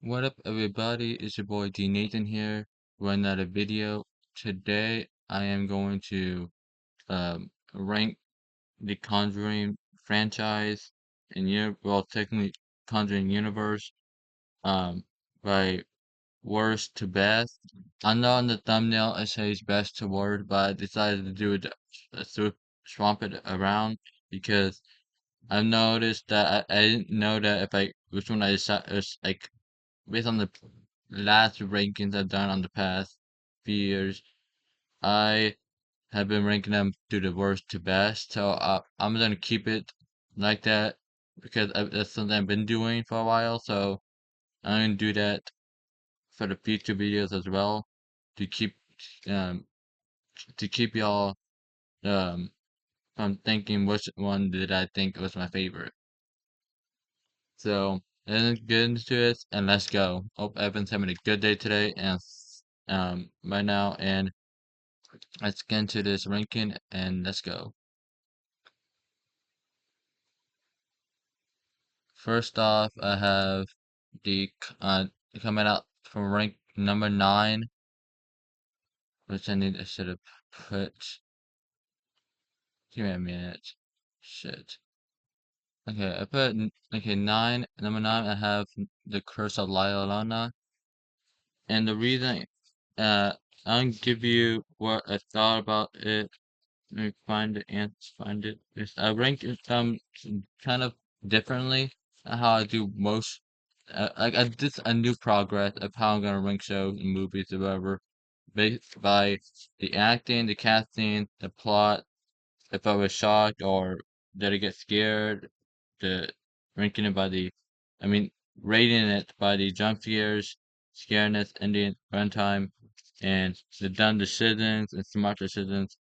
What up, everybody? It's your boy D Nathan here, with another video. Today, I am going to rank the Conjuring franchise and technically Conjuring universe um by worst to best. I know in the thumbnail it says best to worst, but I decided to do it swamp it around because I've noticed that I didn't know that if I which one I decided like based on the last rankings I've done on the past few years, I have been ranking them to the worst to best. So I'm gonna keep it like that because that's something I've been doing for a while. So I'm gonna do that for the future videos as well to um keep y'all from thinking which one did I think was my favorite. So let's get into it and let's go. Hope everyone's having a good day today and right now and let's get into this ranking and let's go. First off, I have the coming out from rank number 9, which I should have put. Give me a minute. Shit. Okay, I put okay 9. Number 9, I have the Curse of La Llorona, and the reason I'll give you what I thought about it. Let me find it and find it. I rank it kind of differently than how I do most. I did a new progress of how I'm gonna rank shows and movies or whatever, based by the acting, the casting, the plot. If I was shocked or did I get scared, the ranking it by the, I mean, rating it by the jump scares, scariness, ending, runtime, and the dumb decisions and smart decisions.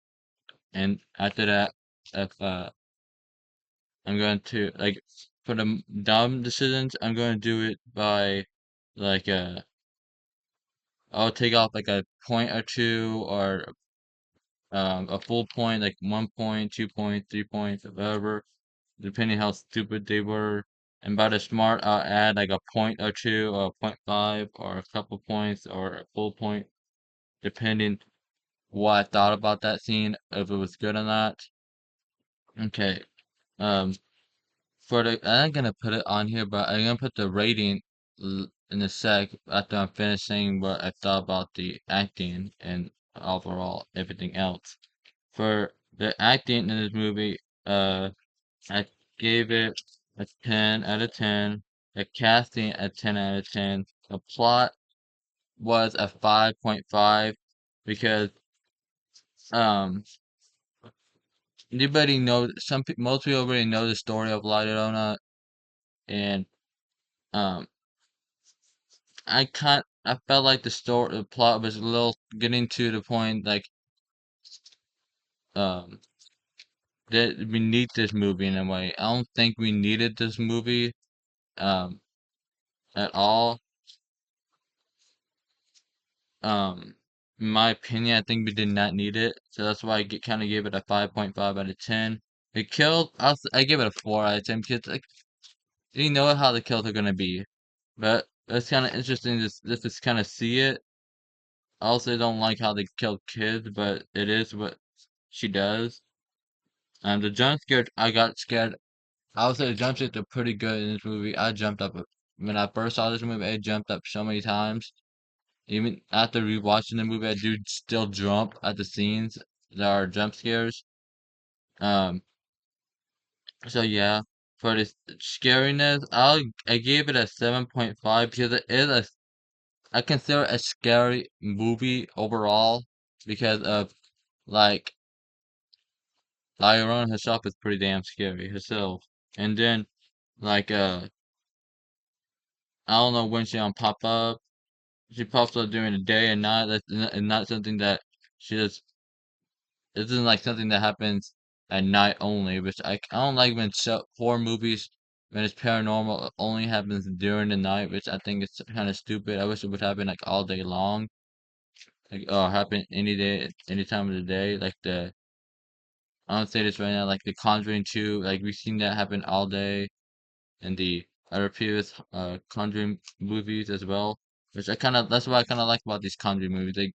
And after that, if I'm going to like for the dumb decisions, I'm going to do it by like I'll take off like a point or two or a full point, like 1 point, 2 points, 3 points, whatever, depending how stupid they were. And by the smart, I'll add like a point or two, or 0.5, or a couple points, or a full point, depending what I thought about that scene, if it was good or not. Okay. Um, For the, I'm gonna put it on here, but I'm gonna put the rating in a sec after I'm finished saying what I thought about the acting and overall everything else. For the acting in this movie, I gave it a 10 out of 10. The casting a 10 out of 10. The plot was a 5.5 because um anybody know most people already know the story of La Llorona and um I felt like the plot was a little getting to the point like um that we need this movie in a way. I don't think we needed this movie um at all. Um in my opinion, I think we did not need it. So that's why kind of gave it a 5.5 out of 10. It killed I give it a 4 out of 10 because like you know how the kills are gonna be. But it's kind of interesting just kind of see it. I also don't like how they kill kids, but it is what she does. The jump scare, I got scared. I would say the jump scares are pretty good in this movie. I jumped up when I first saw this movie. I jumped up so many times. Even after rewatching the movie, I do still jump at the scenes that are jump scares. Um, so yeah, for the scariness, I gave it a 7.5 because it is I consider it a scary movie overall because of like Lyra herself is pretty damn scary herself. And then like I don't know when she gonna pop up. She pops up during the day and night. And not something that she does. This isn't like something that happens at night only. Which I don't like when horror movies when it's paranormal it only happens during the night. Which I think is kind of stupid. I wish it would happen like all day long. Like or happen any day, any time of the day. Like the I don't say this right now. Like the Conjuring 2. Like we've seen that happen all day. And the other previous Conjuring movies as well. Which I kind of that's what I kind of like about these Conjuring movies. They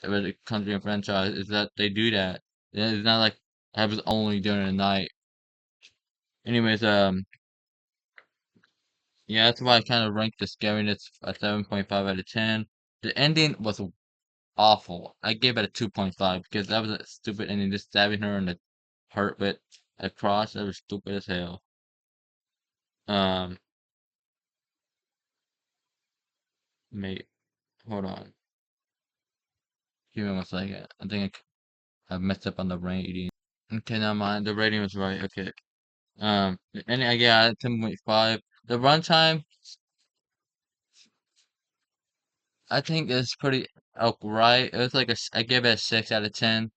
the Conjuring franchise is that they do that. Yeah, it's not like it happens only during the night. Anyways, yeah, that's why I kind of ranked the scariness a 7.5 out of 10. The ending was awful. I gave it a 2.5 because that was a stupid ending, just stabbing her in the heart with a cross. That was stupid as hell. Um, mate, hold on. Give me 1 second. I think I messed up on the rating. Okay, never mind. The rating was right. Okay. And I got 10.5. The runtime, I think is pretty right. It was like I gave it a 6 out of 10.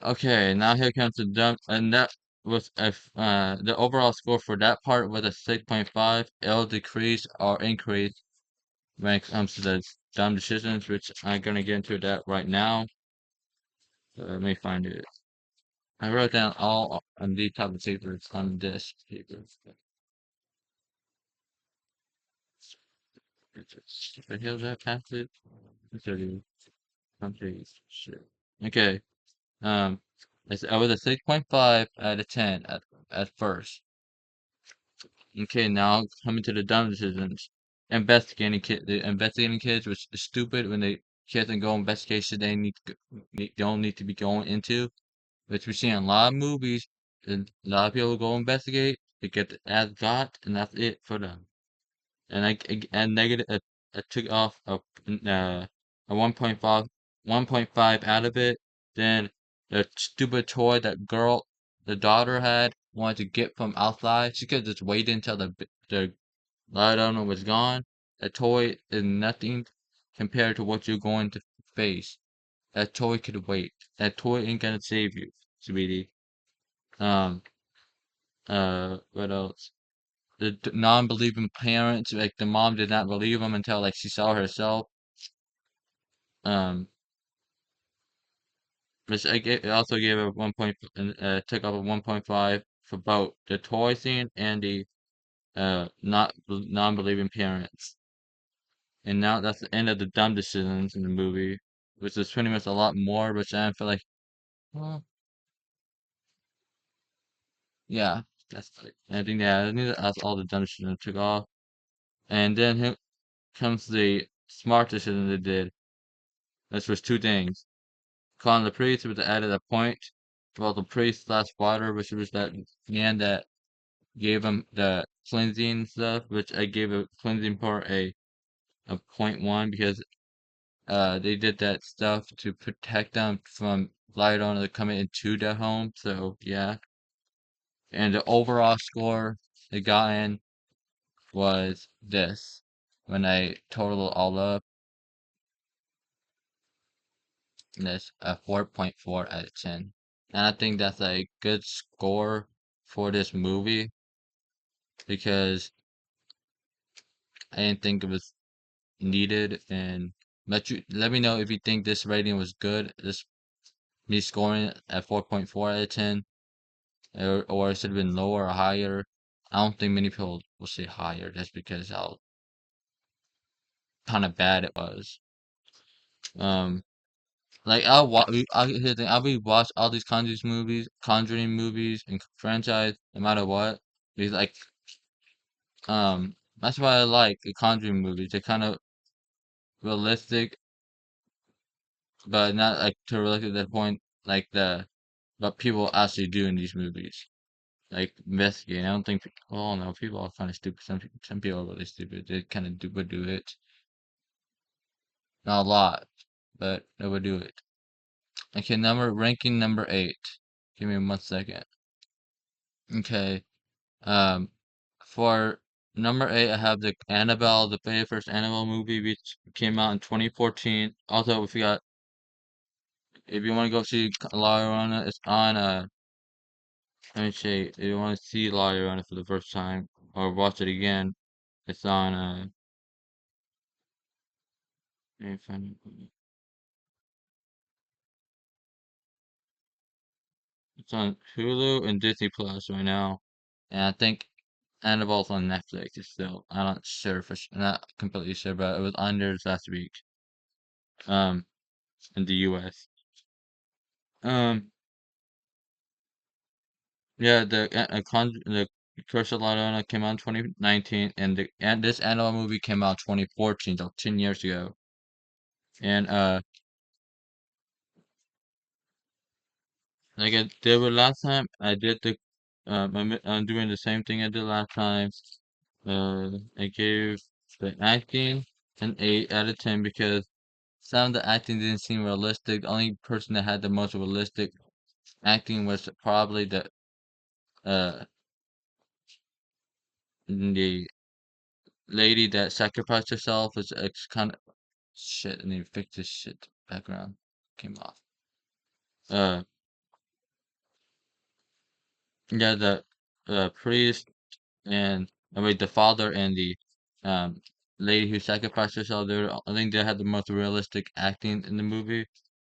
Okay, now here comes the dump, and that was the overall score for that part was a 6.5. It'll decrease or increase when it comes to the dumb decisions, which I'm gonna get into that right now. Let me find it. I wrote down all on these type of papers on this paper. The hell that passage? Countries. Shit. Okay. Um, I was a 6.5 out of 10 at first. Okay, now coming to the dumb decisions. The investigating kids was stupid when they kids and go investigate shit they don't need to be going into, which we see in a lot of movies. And a lot of people go investigate, they get the ass got, and that's it for them. And and negative, I took off a 1.5 out of it. Then the stupid toy that the daughter had wanted to get from outside. She could just wait until the light on was gone. A toy is nothing compared to what you're going to face. That toy could wait. That toy ain't gonna save you, sweetie. Um, what else? The non-believing parents, like the mom did not believe him until like she saw herself. Um, which I also gave a took off a 1.5 for both the toy scene and the non-believing parents. And now that's the end of the dumb decisions in the movie, which is pretty much a lot more, which I feel like, well, yeah, I think yeah, I think that's all the dumb decisions I took off. And then here comes the smart decision they did. This was two things. Calling the priest, which added a point. Well, the priest slash water, which was that man that gave him the cleansing stuff, which I gave a cleansing part a point one because they did that stuff to protect them from light on coming into their home. So yeah, and the overall score they got in was this. When I total it all up, this a 4.4 out of 10, and I think that's a good score for this movie because I didn't think it was needed. And let me know if you think this rating was good. This me scoring it at 4.4 out of 10, or it should have been lower or higher. I don't think many people will say higher just because how kind of bad it was. Um, like here's the thing, I'll be watch all these Conjuring movies and franchise no matter what. Because like that's why I like the Conjuring movies. They're kind of realistic, but not like to realistic to the point like the what people actually do in these movies. Like investigating. I don't think. Oh no, people are kind of stupid. Some people are really stupid. They kind of would do it. Not a lot, but they would do it. Okay, ranking number 8. Give me 1 second. Okay. Um, for number 8, I have the Annabelle, the very first Annabelle movie, which came out in 2014. Also, if you want to go see La Llorona, it's on let me see. If you want to see La Llorona for the first time or watch it again, it's on let me find it. It's on Hulu and Disney Plus right now. And I think Annabelle's on Netflix. It's still, I'm not sure for not completely sure, but it was on there last week. Um, in the U.S. Um, yeah, the Curse of La Llorona came out in 2019, and this Annabelle movie came out in 2014, so 10 years ago. And like I did with last time, I did the I'm doing the same thing I did last time. I gave the acting an 8 out of 10 because some of the acting didn't seem realistic. The only person that had the most realistic acting was probably uh the lady that sacrificed herself. It's kind of shit. I need to fix this shit. Background came off. Uh, yeah, the priest and wait, the father and the um lady who sacrificed herself. I think they had the most realistic acting in the movie.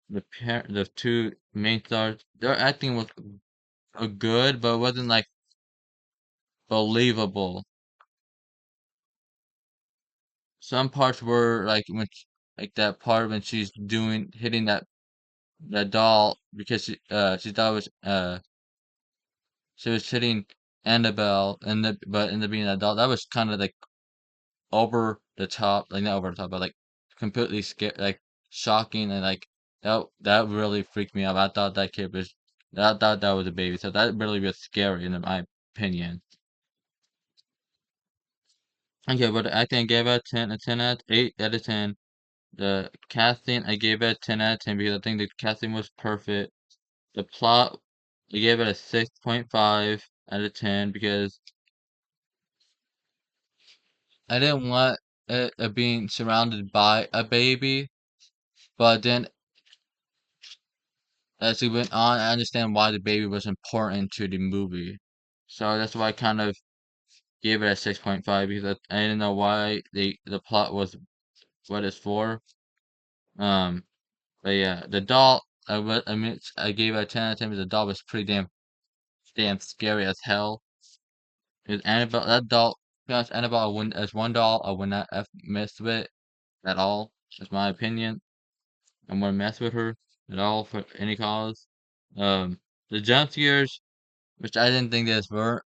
The two main stars, their acting was good, but it wasn't like believable. Some parts were like like that part when she's hitting that doll because she thought it was she was hitting Annabelle and but in the being that doll that was kind of like over the top, like not over the top, but like completely scared, like shocking, and like that really freaked me out. I thought that was a baby, so that really was scary in my opinion. Okay, but the acting I gave it a 10 out of 8 out of 10. The casting I gave it a 10 out of 10 because I think the casting was perfect. The plot I gave it a 6.5 out of 10 because I didn't want it being surrounded by a baby, but then as we went on, I understand why the baby was important to the movie. So that's why I kind of gave it a 6.5 because I didn't know why the plot was what it's for. Um, but yeah, the doll, I mean, I gave it a 10 out of 10 because the doll was pretty damn scary as hell. Because Annabelle, that doll, to be honest, Annabelle, as one doll, I would not mess with at all. That's my opinion. I wouldn't mess with her at all for any cause. The jump scares, which I didn't think were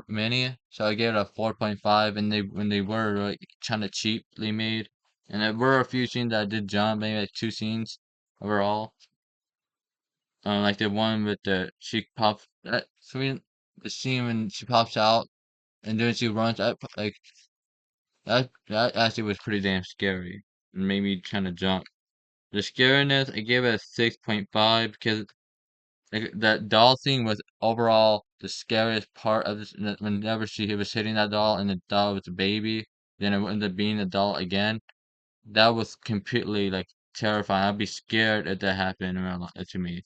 many, so I gave it a 4.5. And when they were like kind of cheaply made, and there were a few scenes that did jump, maybe like two scenes overall. Like the one with she pops that scene, the scene when she pops out and then she runs up like that actually was pretty damn scary and made me kind of jump. The scariness, I gave it a 6.5 because like, that doll scene was overall the scariest part of this. Whenever she was hitting that doll and the doll was a baby, then it ended up being a doll again. That was completely like terrifying. I'd be scared if that happened to me.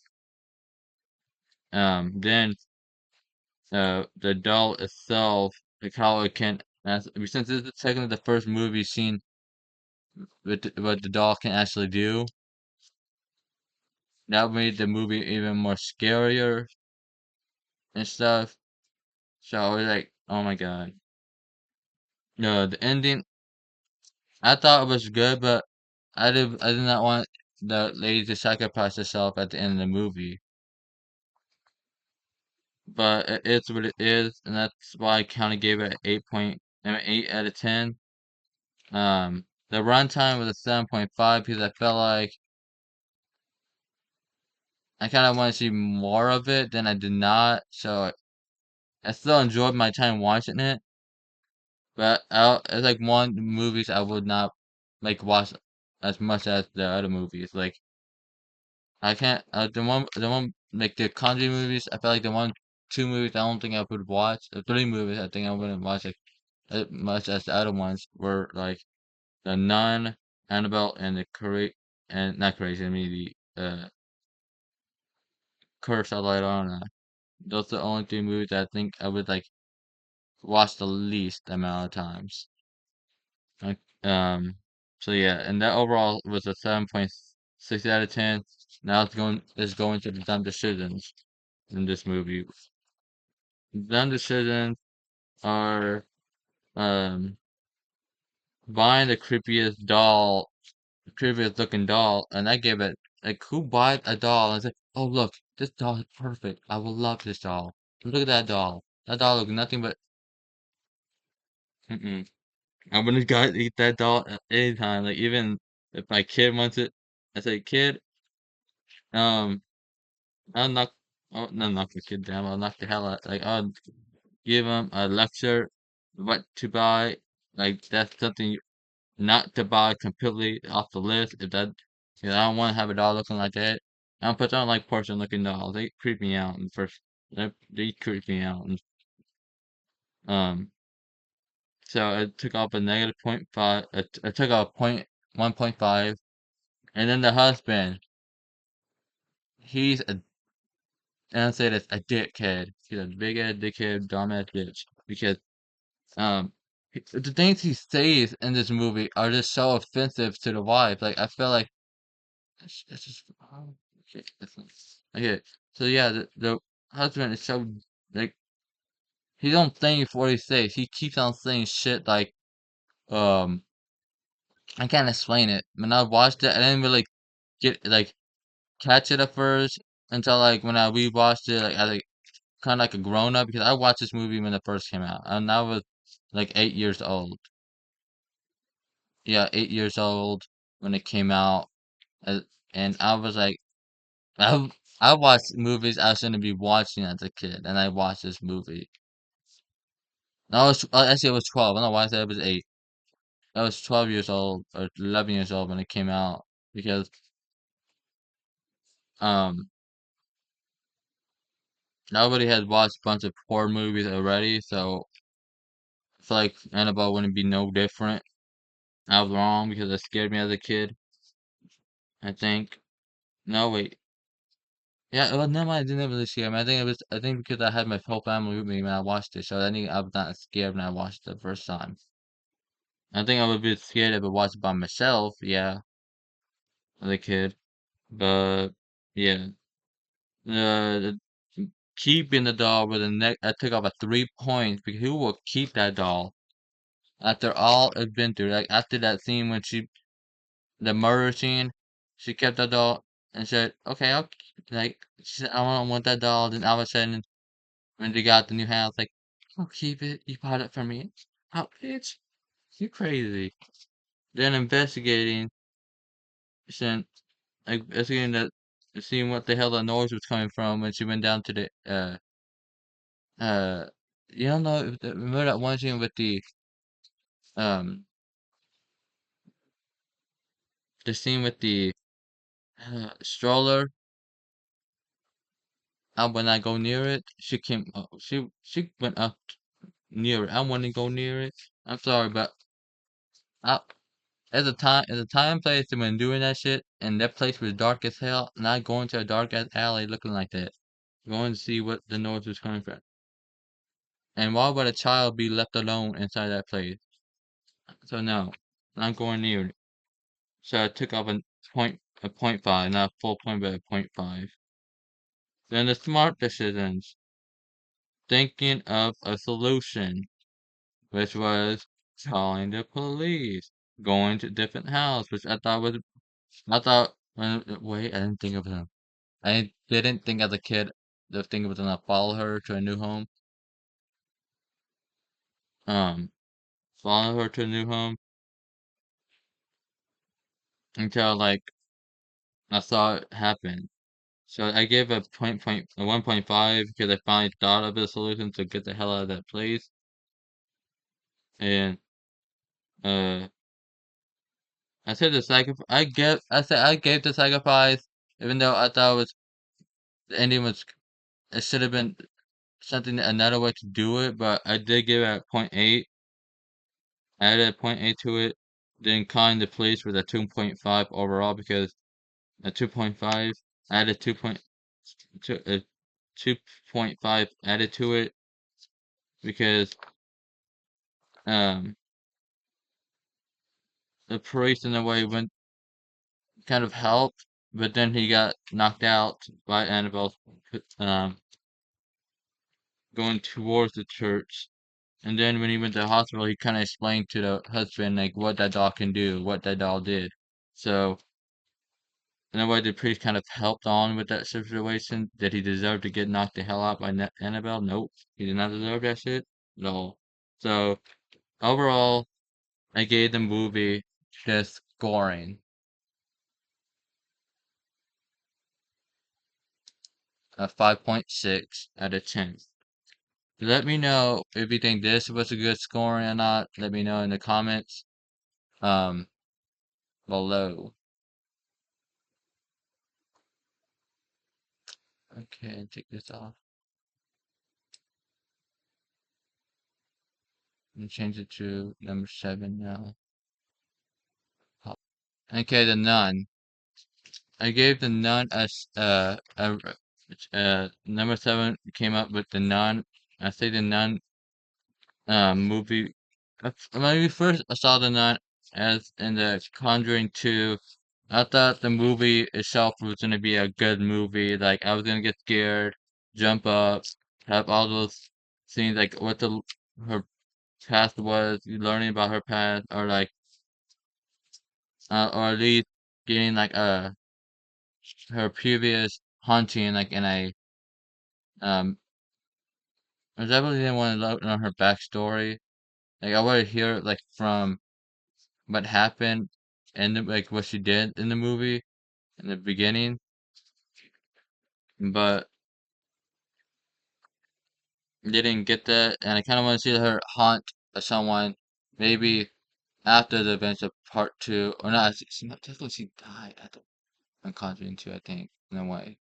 Then the doll itself, like how it can, since this is technically the first movie seen with what the doll can actually do, that made the movie even more scarier and stuff. So I was like, oh my god. No, the ending, I thought it was good, but I did not want the lady to sacrifice herself at the end of the movie. But it's what it is, and that's why I kind of gave it an 8 out of 10. The runtime was a 7.5 because I felt like I kind of want to see more of it than I did not. So I still enjoyed my time watching it, but it's like one movies I would not like watch as much as the other movies. Like I can't the one like the Conjuring movies. I feel like the one two movies I don't think I would watch. The three movies I think I wouldn't watch like as much as the other ones were like the Nun, Annabelle, and the and not crazy. I mean the Curse of La Llorona. Those are the only three movies that I think I would like watch the least amount of times. Like, so yeah, and that overall was a 7.6 out of 10. Now it's going to the dumb decisions in this movie. Dumb decisions. are um buying the creepiest looking doll, and I gave it like who buys a doll and say, "Oh look, this doll is perfect. I will love this doll. Look at that doll. That doll looks nothing but." Mm-mm. I wouldn't got eat that doll at any time. Like even if my kid wants it, I say, "Kid, um, I'll knock, oh, not knock the kid down. I'll knock the hell out. Like I'll give him a lecture what to buy. Like that's something not to buy completely off the list. If that, you know, I don't want to have a doll looking like that. I don't like porcelain looking dolls. They creep me out in first. They creep me out. And, um, so I took off a negative point five. I took off 1.5, and then the husband. He's a, and I say this, a dickhead. He's a big ass dickhead, dumbass bitch. Because the things he says in this movie are just so offensive to the wife. Like I feel like it's just oh, okay. Okay, so yeah, the husband is so like he don't think what he says. He keeps on saying shit like um I can't explain it. When I watched it, I didn't really get like catch it at first until like when I rewatched it like I like kind of like a grown up because I watched this movie when it first came out and I was like 8 years old. Yeah, 8 years old when it came out, uh, and I was like I I watched movies I shouldn't be watching as a kid, and I watched this movie. I was actually I was 12. I don't know why I said I was 8. I was 12 years old or 11 years old when it came out because um nobody had watched a bunch of horror movies already, so I feel like Annabelle wouldn't be no different. I was wrong because it scared me as a kid. I think. No, wait. Yeah, well, no, I didn't really scare me. I think because I had my whole family with me when I watched it, so I think I was not scared when I watched it the first time. I think I would be scared if I watched it by myself, yeah, as a kid. But yeah, keeping the doll with the neck, I took off a 3 points because who will keep that doll after all it's been through? Like after that scene when the murder scene, she kept the doll and said, "Okay, like she said, I don't want that doll." Then all of a sudden, when they got the new house, like, "I'll keep it. You bought it for me." Oh, bitch, you crazy. Then investigating, since like investigating that, seeing what the hell the noise was coming from when she went down to the uh, you don't know remember that one scene with um the scene with the stroller. And when I go near it, she came. She went up near it. I want to go near it. I'm sorry, but I, as a time and place when doing that shit, and that place was dark as hell, not going to a dark ass alley looking like that. Going to see what the noise was coming from. And why would a child be left alone inside that place? So no, not going near it. So I took off a point five, not a full point, but a point five. Then the smart decisions, thinking of a solution, which was calling the police, going to different house, which I thought, wait, I didn't think of him. I didn't think as a kid the thing was gonna follow her to a new home. Um, follow her to a new home until like I saw it happen. So I gave a 1.5 because I finally thought of a solution to get the hell out of that place. And uh, I said the sacrifice. I said I gave the sacrifice, even though I thought it was the ending was. It should have been something another way to do it, but I did give it a point 0.8. I added a point 0.8 to it. Then kind the place with a 2.5 overall because a 2.5 added 2.5 added to it because um the priest in a way went kind of helped, but then he got knocked out by Annabelle um going towards the church. And then when he went to the hospital, he kind of explained to the husband like what that doll can do, what that doll did. So in a way, the priest kind of helped on with that situation. Did he deserve to get knocked the hell out by Annabelle? Nope, he did not deserve that shit at all. So overall, I gave the movie the scoring of 5.6 out of 10. Let me know if you think this was a good scoring or not. Let me know in the comments um below. Okay, take this off and change it to number 7 now. Okay, the Nun. I gave the Nun number 7 came up with the Nun. I say the Nun movie. When we first saw the Nun as in the Conjuring 2, I thought the movie itself was gonna be a good movie. Like I was gonna get scared, jump up, have all those scenes like what the her past was, learning about her past, or like or at least getting like her previous haunting like in a um I definitely didn't want to know her backstory. Like I want to hear like from what happened and like what she did in the movie in the beginning, but didn't get that, and I kind of want to see her haunt someone maybe after the events of part two, or not. Technically she died at the in Conjuring 2, I think, in a way.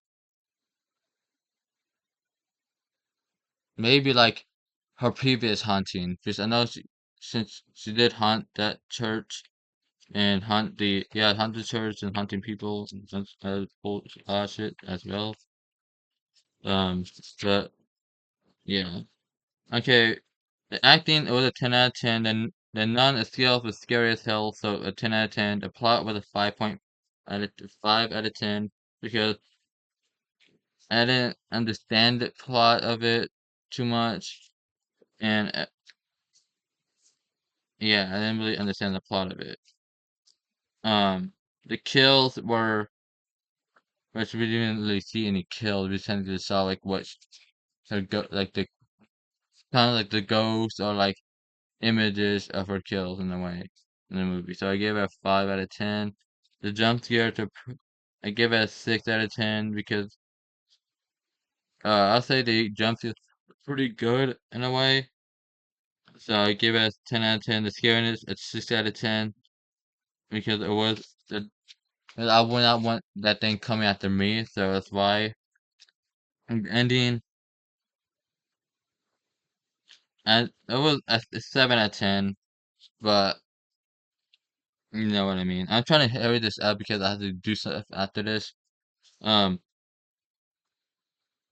Maybe like her previous haunting, because I know since she did haunt that church and haunt the church and haunting people and shit as well. Um, but yeah, okay. The acting was a 10 out of 10. The Nun itself was scary as hell, so a 10 out of 10. The plot was a 5 out of 10 because I didn't understand the plot of it too much, and yeah, I didn't really understand the plot of it. The kills were, which we didn't really see any kills. We kind of just saw like what her go like the kind of like the ghosts or like images of her kills in a way in the movie. So I gave it a 5 out of 10. The jump scare I give it a 6 out of 10 because I'll say the jump scare pretty good in a way. So I give it a 10 out of 10. The scariness a 6 out of 10 because it was I would not want that thing coming after me, so that's why. And ending, and it was a 7 out of 10, but you know what I mean. I'm trying to hurry this up because I have to do stuff after this. Um,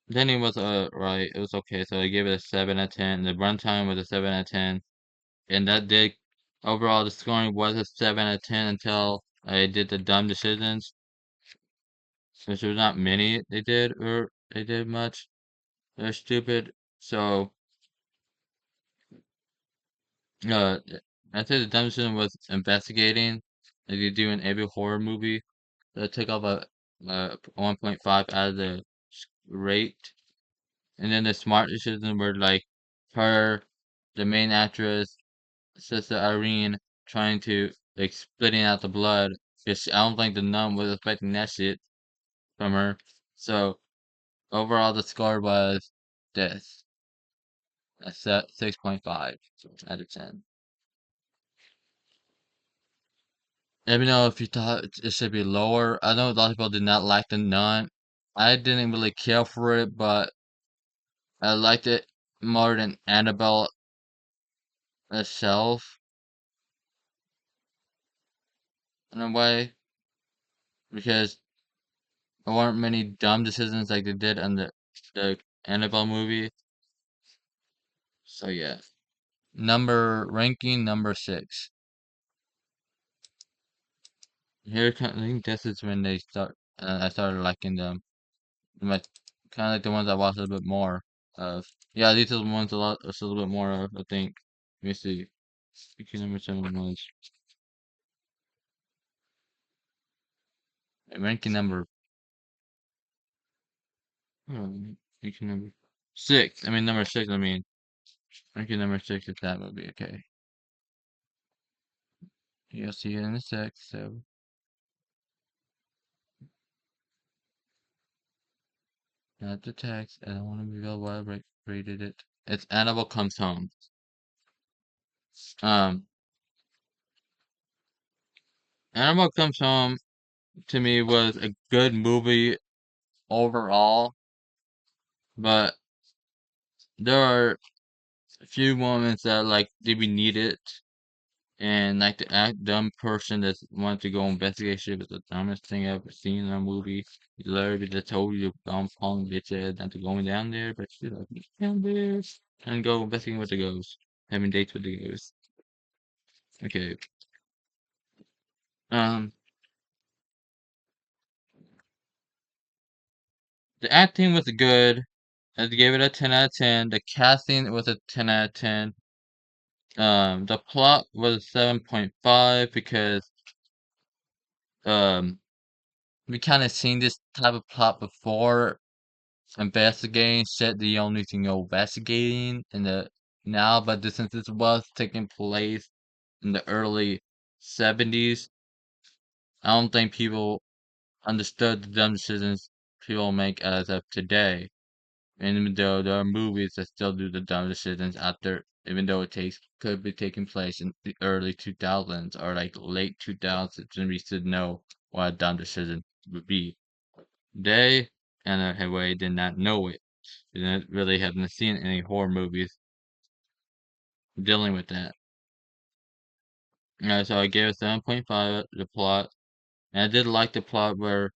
then it was right. It was okay. So I gave it a 7 out of 10. The runtime was a 7 out of 10, and that did overall the scoring was a 7 out of 10 until I did the dumb decisions, which was not many they did much. They're stupid. So uh, I think the dumb decision was investigating, like you do in every horror movie. That took off a 1.5 out of the rate. And then the smart decisions were like her, the main actress, Sister Irene, trying to like splitting out the blood. Because I don't think the nun was expecting that shit from her. So overall, the score was this. That's 6.5 out of 10. Let me know if you thought it should be lower. I know a lot of people did not like the nun. I didn't really care for it, but I liked it more than Annabelle itself in a way because there weren't many dumb decisions like they did in the Annabelle movie. So yeah, number 6. I think this is when they start. I started liking them. My kind of like the ones I watched a little bit more of. Yeah, these are the ones it's a little bit more of, I think. Let me see. Speaking number 7 was ranking number, ranking number 6. I mean, number 6, I mean. Ranking number 6 is that movie, okay. You'll see it in a sec, so. Not the text. I don't want to reveal why I rated it. It's Annabelle Comes Home. Um, Annabelle Comes Home to me was a good movie overall, but there are a few moments that like did we need it, and like the dumb person that wanted to go investigate shit was the dumbest thing I've ever seen in a movie. He literally just told you dumb calling bitches not to going down there, but she's like down there and go investigating with the ghosts, having dates with the ghosts. Okay. Um, the acting was good. I gave it a 10 out of 10. The casting was a 10 out of 10. The plot was 7.5 because um we kind of seen this type of plot before. Investigating shit the only thing you're investigating in the now, but since this was taking place in the early 70s, I don't think people understood the dumb decisions people make as of today. And even though there are movies that still do the dumb decisions after, even though it takes could be taking place in the early 2000s or like late 2000s, and we should know what a dumb decision would be. They, in a way, did not know it. They didn't really haven't seen any horror movies dealing with that. So I gave it 7.5. The plot, and I did like the plot where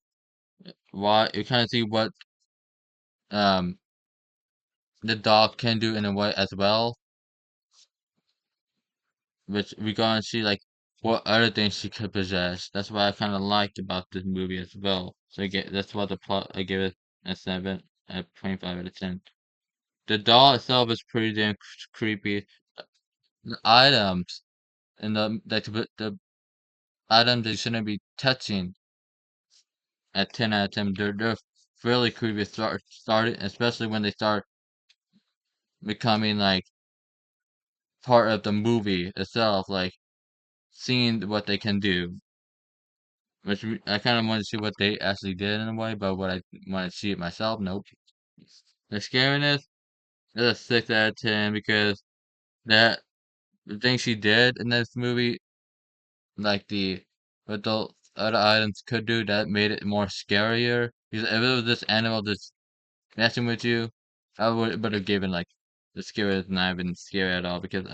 why you kind of see what um the dog can do in a way as well, which we gonna see like what other things she could possess. That's what I kind of liked about this movie as well. So that's what the plot I give it a 7 at 25 out of 10. The doll itself is pretty damn creepy. The items and the items that you shouldn't be touching at 10 out of 10. They're really creepy. Started especially when they start becoming like part of the movie itself, like seeing what they can do. Which I kind of want to see what they actually did in a way, but what I want to see it myself, nope. The scariness is a 6 out of 10 because that the thing she did in this movie, like what the other items could do, that made it more scarier. Because if it was this animal just messing with you, I would have given like the scariest not even scary at all because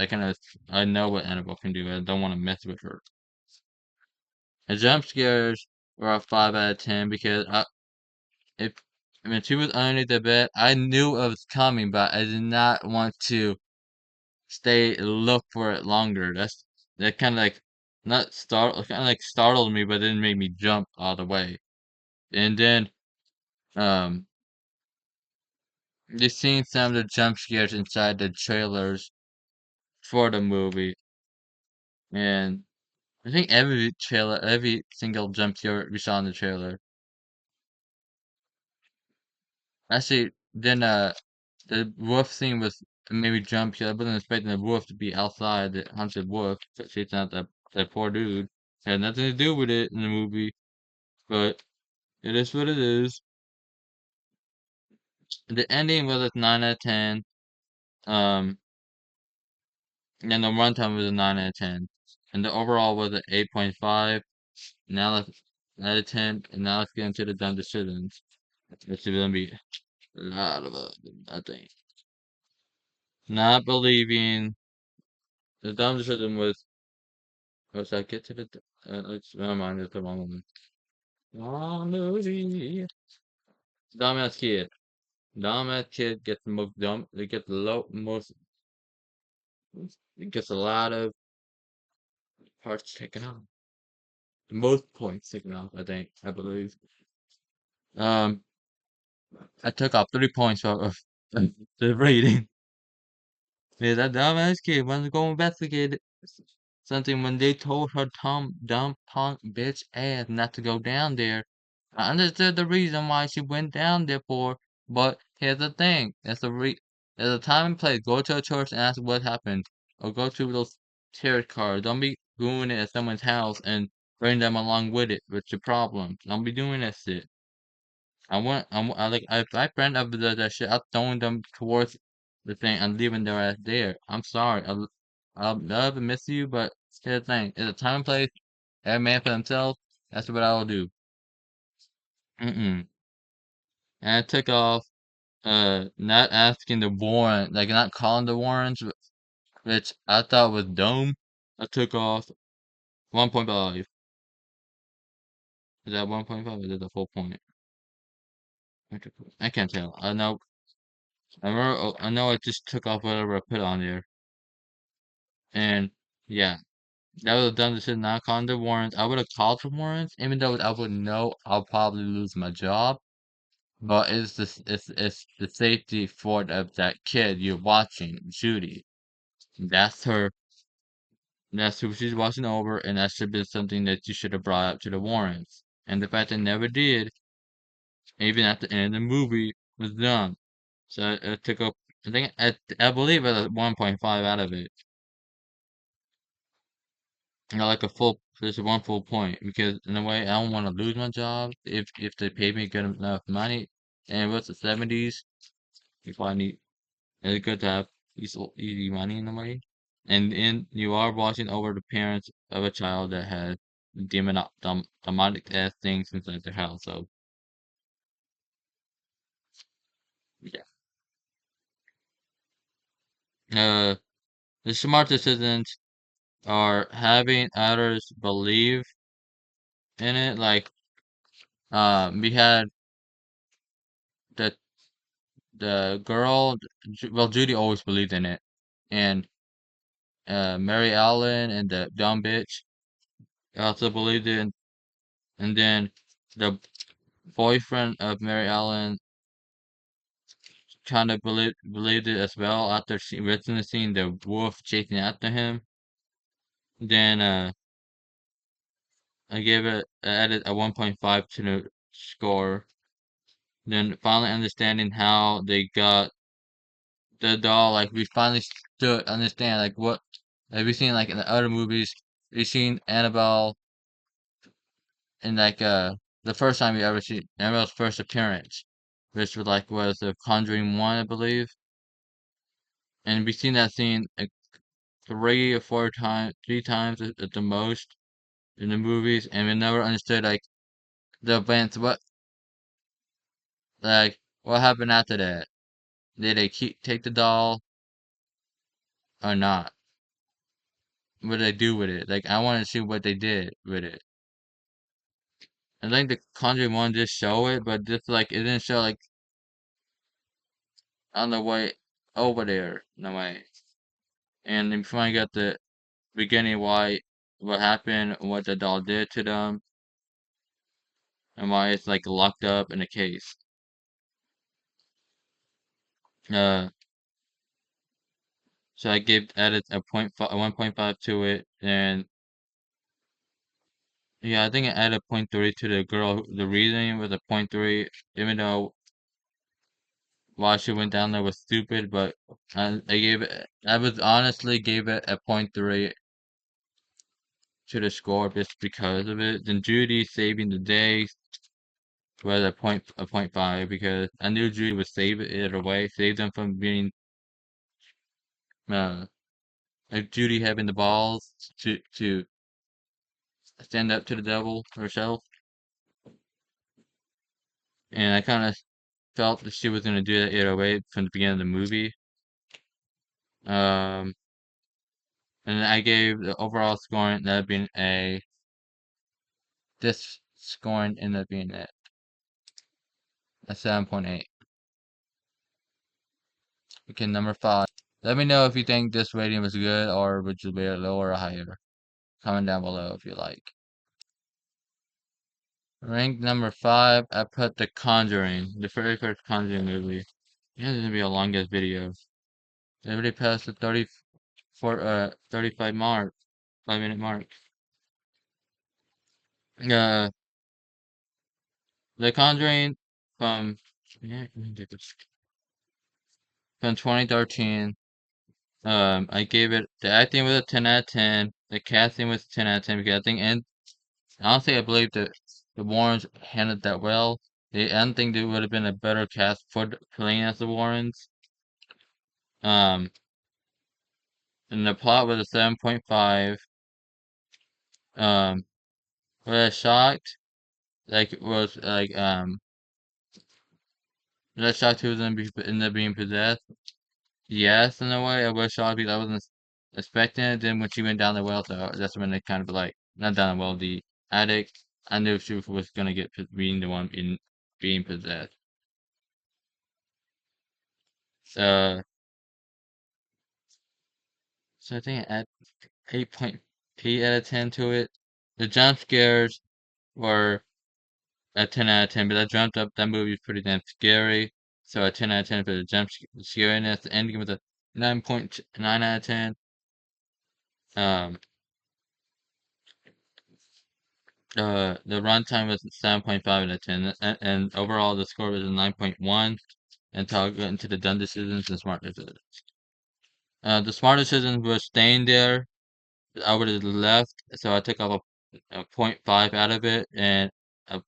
I know what Annabelle can do. I don't want to mess with her. The jump scares were a 5 out of 10 because if I mean she was underneath the bed, I knew it was coming, but I did not want to stay look for it longer. That kind of like not kind of like startled me, but didn't make me jump all the way. And then um, just seeing some of the jump scares inside the trailers for the movie, and I think every single jump scare we saw in the trailer. Actually, then the wolf scene was maybe jump scare. I wasn't expecting the wolf to be outside the haunted wolf. It's not that poor dude. Had nothing to do with it in the movie, but it is what it is. The ending was a 9 out of 10. Um, and the runtime was a 9 out of 10. And the overall was an 8.5. Now let's out of 10. And now let's get into the dumb decisions. It's gonna be a lot of I think. Not believing the dumb decision was. Was I get to the? Never mind. It's the wrong one. Wrong movie. Dumbass kid. Dumbass kid gets the most dumb. They get the most. It gets a lot of parts taken off. The most points taken off, I think, I believe. Um, I took off 3 points of the rating. Yeah, that dumbass kid wanted to go investigate something when they told her dumb punk bitch ass not to go down there. I understood the reason why she went down there for, but here's the thing. There's a time and place. Go to a church and ask what happened. Or go to those tarot cards. Don't be doing it at someone's house and bring them along with it with your problems. Don't be doing that shit. I like, if my friend ever does that shit, I'm throwing them towards the thing and leaving their ass there. I'm sorry. I'll love and miss you, but here's the thing. It's a time and place. Every man for himself. That's what I will do. Mm-mm. And I took off, not asking the warrant, like not calling the warrants, which I thought was dumb. I took off 1.5. Is that 1.5 or is that the full point? I can't tell. I know I just took off whatever I put on there. And yeah, that would have done this shit not calling the warrants. I would have called for warrants, even though I would know I'll probably lose my job. But it's the safety for of that kid you're watching, Judy. That's her. That's who she's watching over, and that should be something that you should have brought up to the warrants. And the fact they never did, even at the end of the movie, was dumb. So it took up. I believe it was 1.5 out of it. I got like a full, there's one full point because in a way I don't want to lose my job if they pay me good enough money. And what's the 70s? You probably need, it's good to have easy money in a way. And you are watching over the parents of a child that has demonic ass things inside their house. So yeah. Uh, the smart decisions are having others believe in it. Like, we had the girl, well, Judy always believed in it, and Mary Ellen and the dumb bitch also believed in, and then the boyfriend of Mary Ellen kind of believed it as well after she witnessing the wolf chasing after him. Then I added a 1.5 to the score. Then finally understanding how they got the doll, like we finally stood understand like what have we seen like in the other movies. We've seen Annabelle in like the first time we ever see Annabelle's first appearance, which was the Conjuring 1, I believe. And we've seen that scene like 3 times at the most in the movies, and we never understood like the events. What happened after that? Did they take the doll or not? What did they do with it? Like I want to see what they did with it. I think the Conjuring 1 did show it, but just like it didn't show like on the way over there, no way. And then finally got the beginning why what happened, what the doll did to them, and why it's like locked up in a case. Uh, so I gave added a 1.5 to it, and yeah, I think I added 0.3 to the girl. The reasoning was a 0.3, even though why she went down there was stupid, but I was honestly gave it a 0.3 to the score just because of it. Then Judy saving the day was a point five because I knew Judy would save it either way, save them from being uh like Judy having the balls to stand up to the devil herself. And I kinda felt that she was gonna do that either way from the beginning of the movie. Um and I gave the overall scoring that being this scoring ended up being a 7.8. Okay, number 5. Let me know if you think this rating was good or would you rate it lower or higher. Comment down below if you like. Rank number 5, I put The Conjuring, the very first Conjuring movie. Yeah, this is gonna be a longest video. They already passed the 35 mark, 5 minute mark. Uh, The Conjuring from yeah, from 2013. I gave it the acting was a 10 out of 10. The casting was 10 out of 10 because I think and honestly I believe that the Warrens handled that well. I don't think there would have been a better cast for playing as the Warrens. Um, and the plot was a 7.5. Um, was I shocked? Like was like was I shocked he was gonna end up being possessed? Yes, in a way. I was shocked because I wasn't expecting it. Then when she went down the well, so that's when it kind of like not down the well, the attic. I knew she was gonna get being the one in being possessed. So, so I think I add 8.8 out of 10 to it. The jump scares were a 10 out of 10, but I jumped up. That movie was pretty damn scary. So a 10 out of 10 for the jump scariness. The ending was a 9.9 out of 10. Um, the runtime was 7.5 out of 10, and overall the score was a 9.1 until I got into the dumb decisions and smart decisions. The smart decisions were staying there. I would have left, so I took off a point 0.5 out of it and a,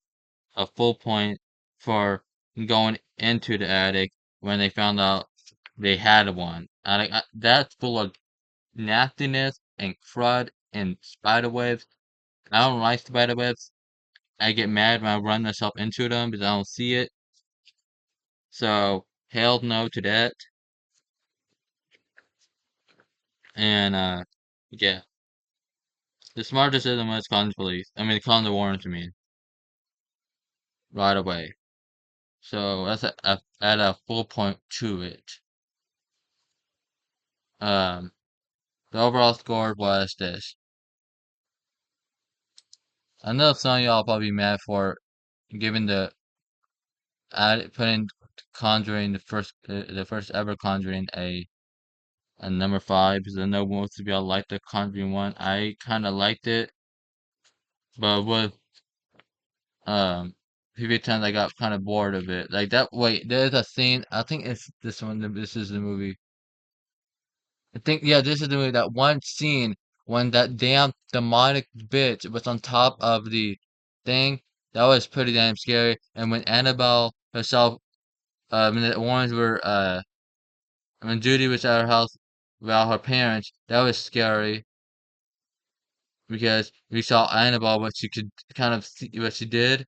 a full point for going into the attic when they found out they had one. That's full of nastiness and crud and spider webs. I don't like spider webs. I get mad when I run myself into them because I don't see it. So hell no to that. And yeah, the smart decision was calling the police. I mean, calling the warrant to me right away. So that's at a full point to it. Um, the overall score was this. I know some of y'all probably mad for giving putting Conjuring the first ever Conjuring a number 5 because I know most of y'all liked the Conjuring one. I kind of liked it, but with few times I got kind of bored of it. Like that. Wait, there's a scene. I think it's this one. This is the movie. I think yeah, this is the movie. That one scene when that damn demonic bitch was on top of the thing. That was pretty damn scary. And when Annabelle herself, when the ones were when Judy was at her house without her parents, that was scary because we saw Annabelle what she could kind of see what she did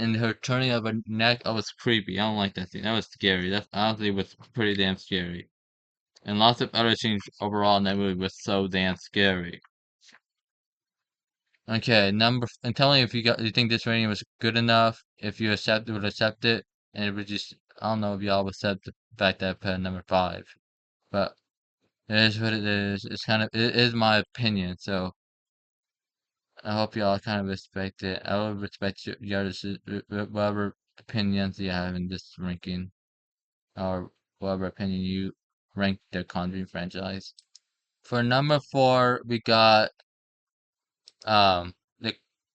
and her turning of her neck, that was creepy. I don't like that scene. That was scary. That honestly was pretty damn scary. And lots of other scenes overall in that movie was so damn scary. Okay, I'm telling you if you think this rating was good enough, if you would accept it, and it would just I don't know if y'all would accept the fact that I put it number 5. But it is what it is. It is my opinion, so I hope y'all kind of respect it. I will respect whatever opinions you have in this ranking. Or whatever opinion you rank the Conjuring franchise. For number 4, we got the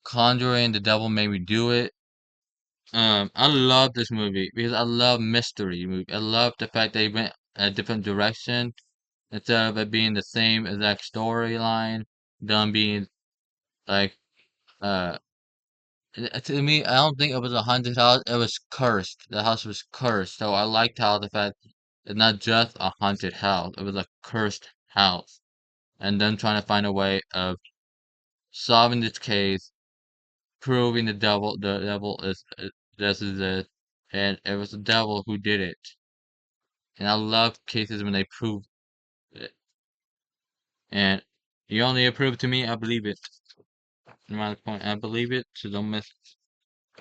Conjuring, The Devil Made Me Do It. I love this movie because I love mystery movie. I love the fact they went a different direction instead of it being the same exact storyline, them being like uh to me, I don't think it was a haunted house. It was cursed. The house was cursed. So I liked how the fact it's not just a haunted house. It was a cursed house. And then trying to find a way of solving this case, proving the devil is this is it, and it was the devil who did it. And I love cases when they prove it. And you only approve to me, I believe it. No matter the point, I believe it. So don't miss.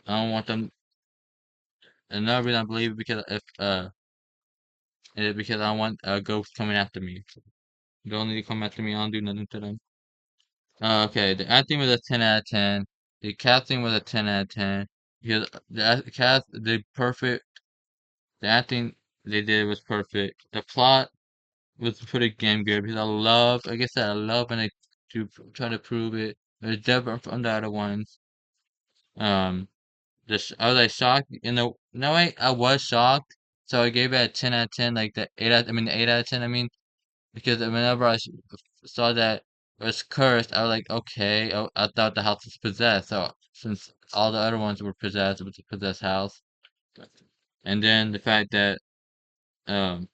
I don't want them. Another reason I believe it because if because I want a ghost coming after me. Don't need to come after me. I don't do nothing to them. Okay, the acting was a 10 out of 10. The casting was a 10 out of 10. Because the cast did perfect. The acting they did was perfect. The plot was pretty damn good because I love, like I said, I love when they do try to prove it. It's different from the other ones. Um, just I was like shocked. No way, I was shocked. So I gave it a 10 out of 10, like the 8 out of 10. I mean, because whenever saw that it was cursed, I was like, okay, I thought the house was possessed. So since all the other ones were possessed, it was a possessed house. And then the fact that um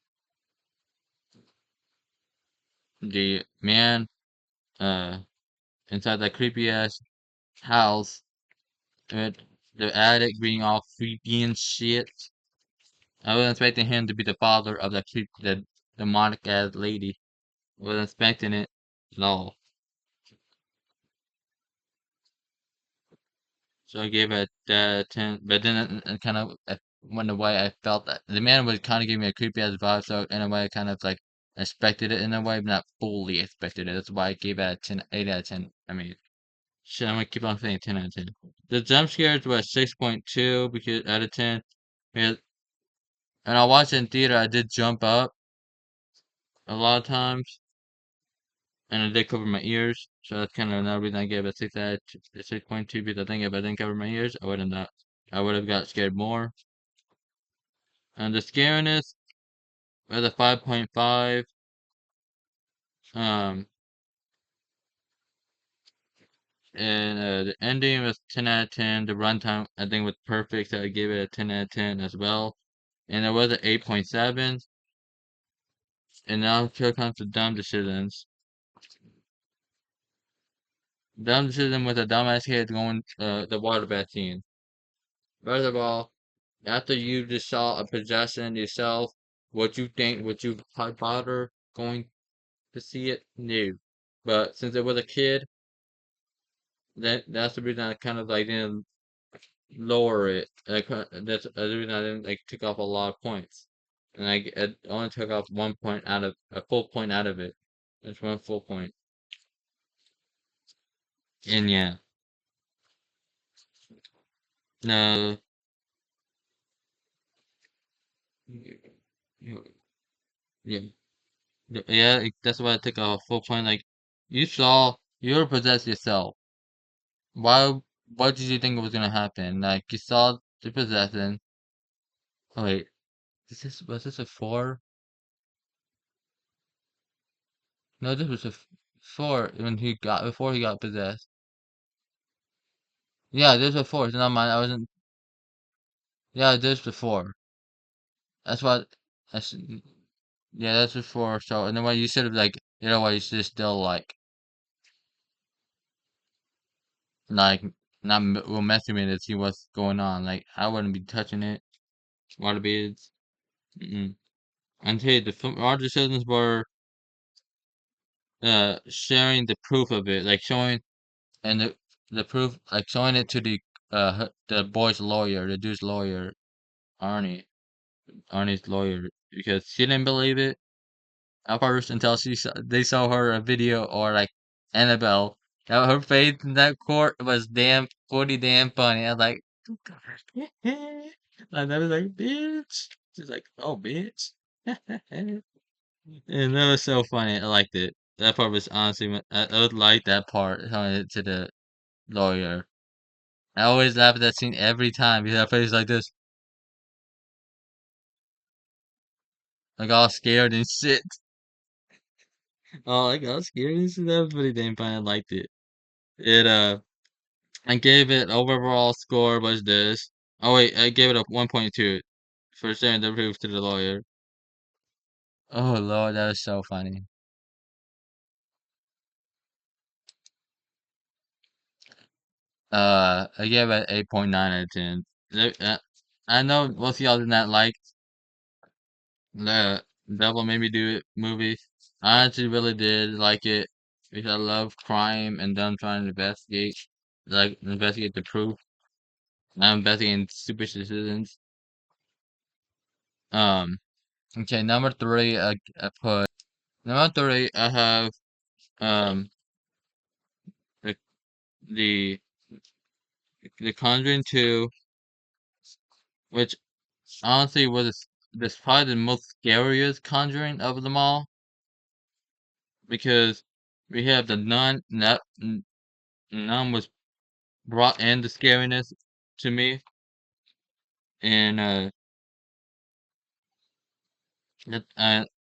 the man uh inside that creepy ass house with the attic being all creepy and shit. I wasn't expecting him to be the father of the demonic ass lady. I wasn't expecting it at all. So I gave it 10, but then it kind of went away. I felt that the man was kind of giving me a creepy ass vibe, so in a way I kind of like expected it in a way, but not fully expected it. That's why I gave it a 10, 8 out of 10. I mean, shit, I'm gonna keep on saying 10 out of 10. The jump scares were 6.2 because out of 10. Because, and I watched it in theater, I did jump up a lot of times, and I did cover my ears, so that's kind of another reason I gave it 6 out of 6.2 because I think if I didn't cover my ears, I would have got scared more. And the scariness was a 5.5. Um, and the ending was 10 out of 10. The runtime I think was perfect, so I gave it a 10 out of 10 as well. And it was an 8.7. And now here comes the dumb decisions. Dumb decision with a dumbass kid going the water bath scene. First of all, after you just saw a possession yourself, would you bother going to see it? No. But since it was a kid, that's the reason I kind of like didn't lower it. That's the reason I didn't like took off a lot of points. And I only took off 1 point out of a full point out of it. That's one full point. And yeah. No. Yeah. Yeah, that's why I took a full point. Like, you were possessed yourself. Why, what did you think was gonna happen? Like, you saw the possession. Oh wait, was this a 4? No, this was a 4 when before he got possessed. Yeah, this was a 4. It's not mine. I wasn't. Yeah, this was a 4. That's what. That's yeah, that's a 4. So, and then why you should have like, why you should still like not will mess with me to see what's going on. Like, I wouldn't be touching it. Water beads. Mm-mm. And hey, the our decisions were sharing the proof of it, like showing and the proof, like showing it to the boy's lawyer, the dude's lawyer, Arnie, Arnie's lawyer, because she didn't believe it at first until they saw her a video or like Annabelle. That her face in that court was pretty damn funny. I was like, and I was like, bitch. She's like, oh, bitch. And that was so funny. I liked it. That part was honestly, I would like that part, telling it to the lawyer. I always laugh at that scene every time because that face like this, like all scared and shit. Oh, like all scared and shit. That was pretty damn funny. I liked it. It I gave it overall score was this. Oh wait, I gave it a 1.2 for sharing the proof to the lawyer. Oh Lord, that was so funny. I gave it 8.9 out of 10. I know most of y'all did not like the Devil Made Me Do It movie. I actually really did like it because I love crime and them trying to investigate the proof. I'm investigating stupid decisions. Um, okay, number three, I put number three. I have um the the the Conjuring 2, which honestly was this probably the most scariest Conjuring of them all. because we have the nun was brought in the scariness to me, and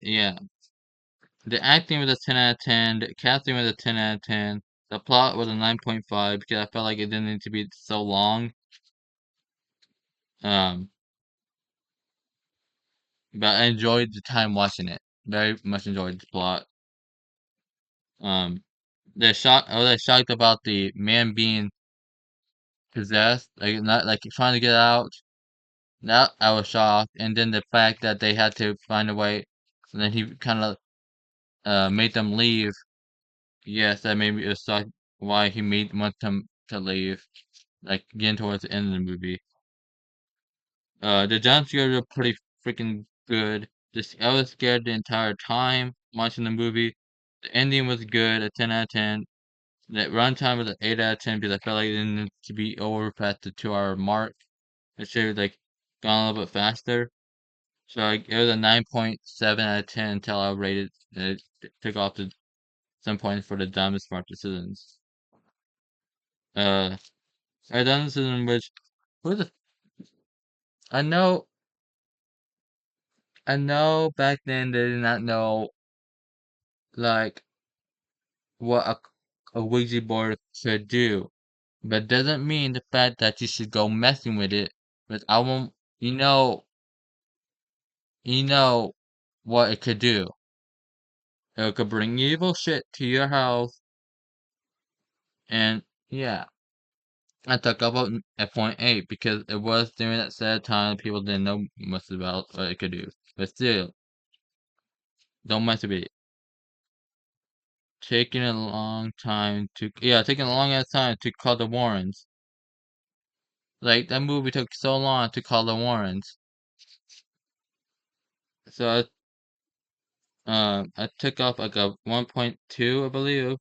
yeah, the acting was a 10 out of 10, the casting was a 10 out of 10, the plot was a 9.5 because I felt like it didn't need to be so long. Um, but I enjoyed the time watching it. Very much enjoyed the plot. Um, I was shocked about the man being possessed, like not like trying to get out. That I was shocked, and then the fact that they had to find a way, and then he kind of made them leave. Yes, that made me shocked why he made want them to leave, like getting towards the end of the movie. The jump scares were pretty freaking good. Just I was scared the entire time watching the movie. The ending was good, a 10 out of 10. The runtime was an 8 out of 10 because I felt like it didn't need to be over past the 2 hour mark. It should have like gone a little bit faster. So it was a 9.7 out of 10 until I rated it took off to some points for the dumbest smart decisions. I done decision which who the I know I know back then they did not know like what a Ouija board could do. But doesn't mean the fact that you should go messing with it. But I won't you know what it could do. It could bring evil shit to your house and yeah. I took up at point 8 because it was during that sad time people didn't know much about what it could do. But still, don't mess with it. Taking a long time to taking a long ass time to call the Warrens. Like that movie took so long to call the Warrens. So I took off like a 1.2, I believe.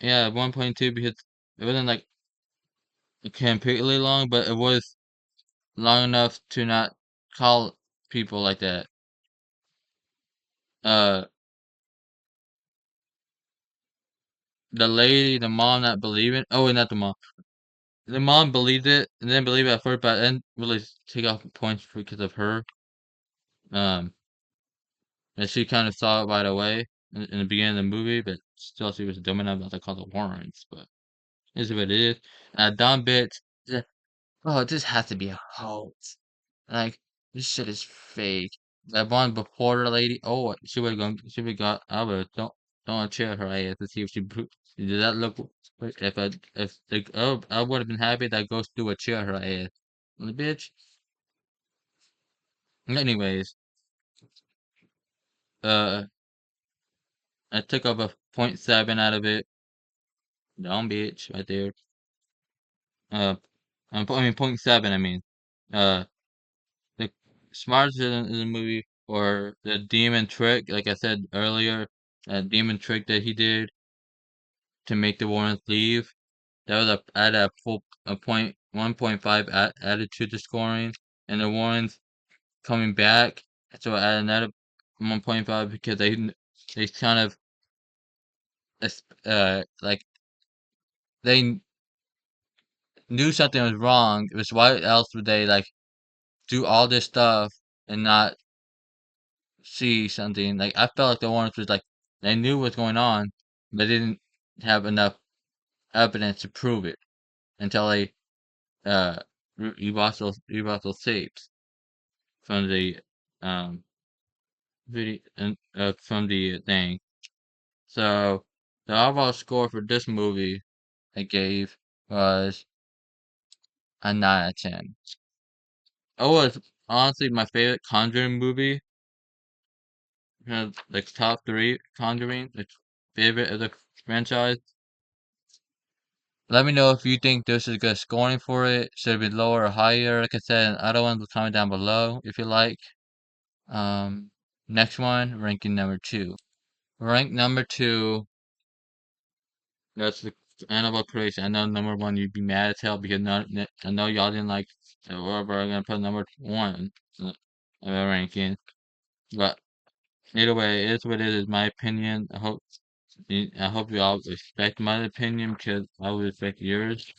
Yeah, 1.2 because it wasn't like completely long, but it was long enough to not call people like that. Uh, the lady, the mom not believing. Oh, not the mom. The mom believed it and didn't believe it at first, but I didn't really take off points because of her. Um, and she kind of saw it right away in the beginning of the movie, but still she was dumb enough not to call the Warrens. But is what it is. And a dumb bitch. Oh, this has to be a hoax. Like, this shit is fake. That one before the lady, oh, she would got, I would don't chill her ass to see if did that look, if, like, oh, I would have been happy that Ghost do a chill her ass. The bitch. Anyways, uh, I took up a .7 out of it. Dumb bitch, right there. Uh, I mean, .7, I mean. Uh, the smartest in the movie, or the demon trick, like I said earlier, that demon trick that he did to make the Warrens leave. That was at a full a point 1.5 added to the scoring, and the Warrens coming back. So I added another 1.5 because they kind of like they knew something was wrong. It was why else would they like do all this stuff and not see something. Like I felt like the Warrens was like they knew what's going on, but they didn't have enough evidence to prove it until they uh you watch those tapes from the um video from the thing. So the overall score for this movie I gave was a 9 out of 10. Oh, it's honestly my favorite Conjuring movie. Like top 3 Conjuring, like favorite of the franchise. Let me know if you think this is good scoring for it. Should it be lower or higher? Like I said, other ones will comment down below if you like. Um, Next one, ranking number 2. Rank number 2, that's the Annabelle Creation. I know number 1 you'd be mad as hell because I know y'all didn't like whatever I'm gonna put number 1 in the ranking. But Either way, it is what it is. My opinion. I hope you all respect my opinion because I will respect yours.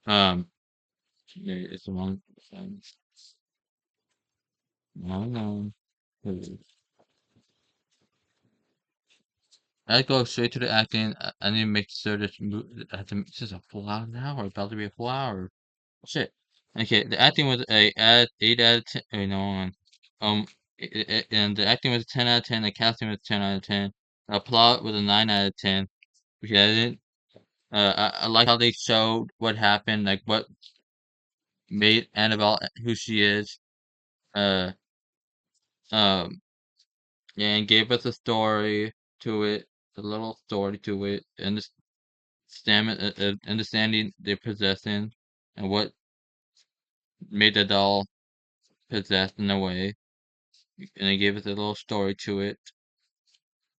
Um, yeah, it's the wrong. Um, I don't know. I go straight to the acting. I need to make sure this is a full hour now, or about to be a full hour. Shit. Okay, the acting was a 8 out of 10. Wait, no, hold on. And the acting was a 10 out of 10. The casting was 10 out of 10. The plot was a 9 out of 10. Because I didn't. I like how they showed what happened, like what made Annabelle who she is. Uh, um, yeah, and gave us a story to it, a little story to it, and the understanding they're possessing, and what made the doll possessed in a way, and they gave us a little story to it,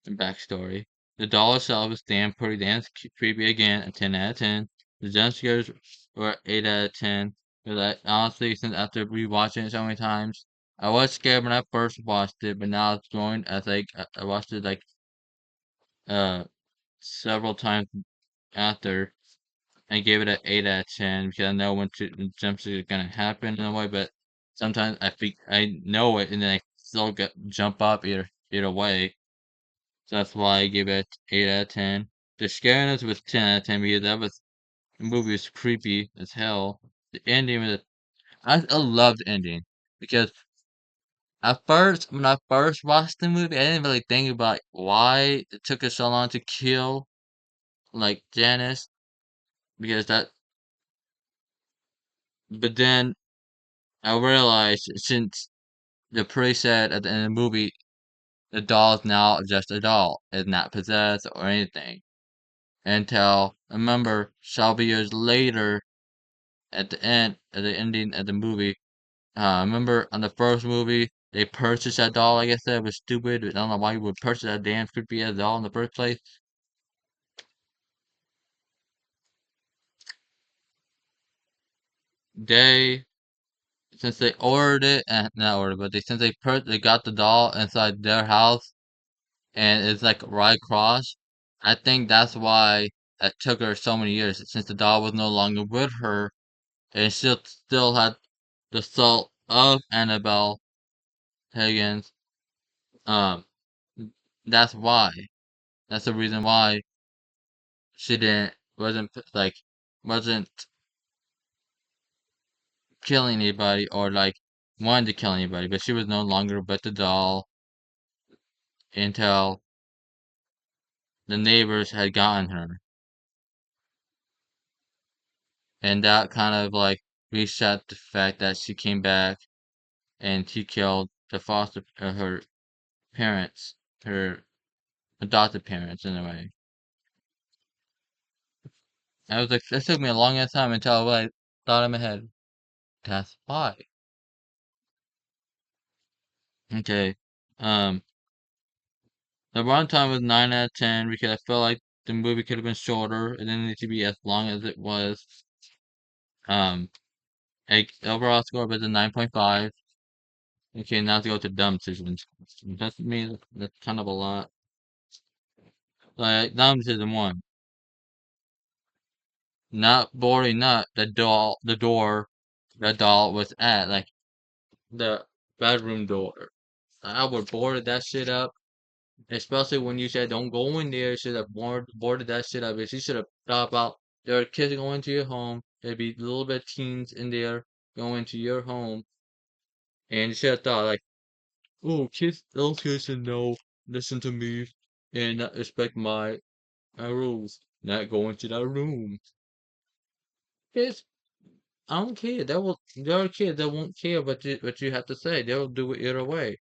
and backstory. The doll itself is damn pretty damn creepy again, a 10 out of 10. The jump scares were 8 out of 10. But honestly, since after rewatching it so many times, I was scared when I first watched it, but now it's going as like I watched it like uh several times after. I gave it an 8 out of 10 because I know when the jump scare is gonna happen in a way, but sometimes I know it and then I still get jump up either way. So that's why I gave it 8 out of 10. The scariness was 10 out of 10 because the movie was creepy as hell. The ending was I love the ending because at first when I first watched the movie I didn't really think about why it took us so long to kill like Janice because that but then I realized since the priest said at the end of the movie the doll is now just a doll, it's not possessed or anything. Until I remember several years later at the ending of the movie, I remember on the first movie they purchased that doll. Like I said, it was stupid. I don't know why you would purchase that damn creepy ass doll in the first place. They since they ordered it and not ordered, but since they got the doll inside their house and it's like right across. I think that's why it took her so many years since the doll was no longer with her and still had the soul of Annabelle Higgins. Um, that's why. That's the reason why she wasn't killing anybody or like wanted to kill anybody, but she was no longer with the doll until the neighbors had gotten her, and that kind of like reset the fact that she came back and she killed the her parents, her adopted parents in a way. I was like, it took me a long ass time until I thought in my head, that's why. Okay. Um, the runtime was 9 out of 10 because I felt like the movie could have been shorter. It didn't need to be as long as it was. Um, overall score was a 9.5. Okay, now to go to dumb decisions. That's me. That's kind of a lot. Like dumb decision one, not boarding up the door the doll was at, like the bedroom door. I would boarded that shit up. Especially when you said don't go in there, should have boarded that shit up. If you should have thought about there are kids going to your home, there'd be little bit teens in there going to your home, and you should have thought like, oh, kids, those kids should know, listen to me, and not respect my rules, not go into that room. Kids, I don't care. There are kids that won't care what you have to say. They'll do it either way.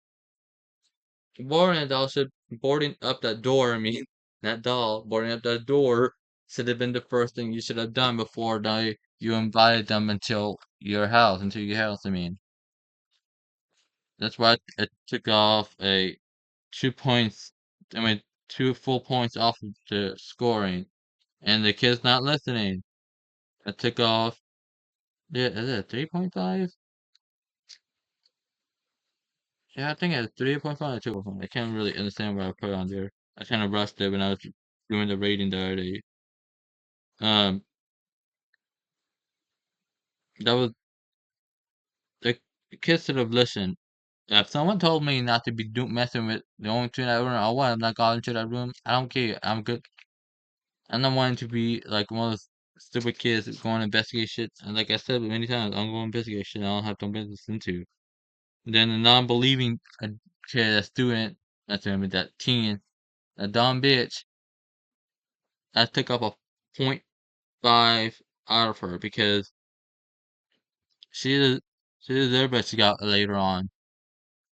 Boarding a doll should boarding up that door, I mean, that doll, boarding up that door should have been the first thing you should have done before you invited them into your house, I mean. That's why it took off a 2 points, I mean, 2 full points off of the scoring. And the kid's not listening. It took off, yeah, is it 3.5? Yeah, I think it's 3.5 or 2.5. I can't really understand what I put on there. I kind of rushed it when I was doing the rating the other day. Um, that was the kids should have listened. If someone told me not to be messing with the only thing I room I want, I'm not going into that room. I don't care. I'm good. I'm not wanting to be like one of those stupid kids that go and investigate shit. And like I said many times, I'm going to investigate shit I don't have no business into. Then the non-believing kid, a student, not to admit that teen, a dumb bitch, I took up a point 5 out of her because she is she deserved what she got later on.